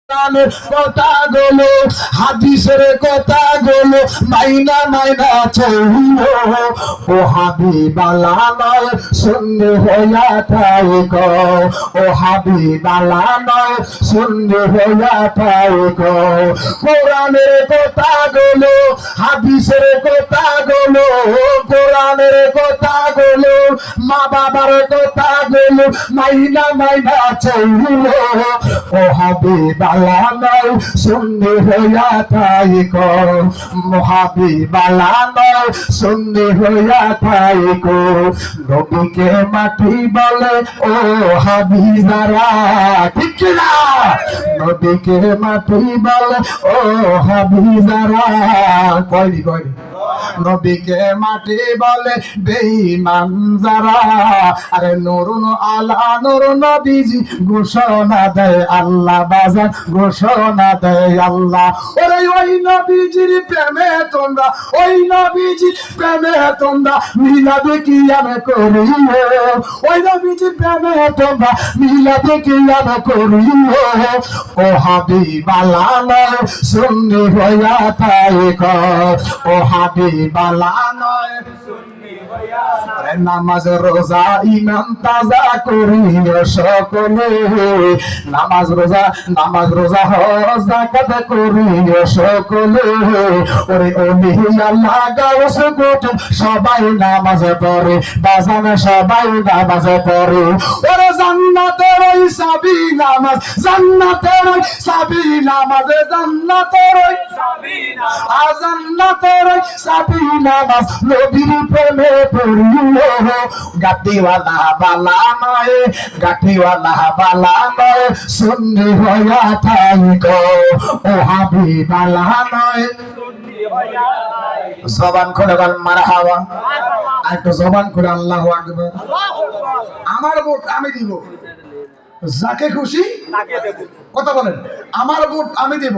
কোরআনের কথাগুলো হাদিসের কথাগুলো মাইনা মাইনা চলিল ও হাবিবালা নয় সুন্নি হইয়া থাইক ও হাবিবালা নয় সুন্নি হইয়া থাইক কোরআনের কথাগুলো হাদিসের কথাগুলো কোরআনের কথাগুলো মা বাবার কথাগুলো মাইনা মাইনা চলিল ও হাবিবালা নয় সুন্নি হইয়া থাইক হাবিবালা নয় সুন্নি হইয়া থাইক নবীকে মাটি বলে ও হাবিজারা ঠিক না নবীকে মাটি বলে ও হাবিজারা কয়নি কয়নি নবীকে মাটি বলে বেঈমান যারা আরে নুরুন আলা নূর নবীজি ঘোষণা দেয় আল্লাহ বাজার ঘোষণা দেয় আল্লাহ ওরে ওই নবীজির প্রেমে তোমরা ওই নবীজির প্রেমে তোমরা মিলাদে কিয়াম করিও ওই নবীজির প্রেমে তোমরা মিলাদে কিয়াম করিও ও হাবিবালা নয় সুন্নি হইয়া থাইক ও হাবিবালা নয় নামাজ রোজা ইমান তাজা করিও সকলে নামাজ রোজা হজ যাকাত করিও সকলে ওরে ওলি আল্লাহ গাওস গোট সবাই নামাজ পড়ে বাজান সবাই নামাজ পড়ে ওরে জান্নাতের ওই সাবি নামাজ জান্নাতের ওই সাবি নামাজ জান্নাতের ওই সাবি নামাজ জান্নাতের ওই সাবি নামাজ নবীর প্রেমে পড়িও গাটিওয়ালা বালা নয় গাটিওয়ালা বালা নয় সুন্নি হইয়া থাইক ও হাবিবালা নয় জবান খুলে বল মারহাবা একটু জবান খুলে আল্লাহু আকবার আমার ভোট আমি দিব যাকে খুশি তাকে দেব কথা বলেন আমার ভোট আমি দেব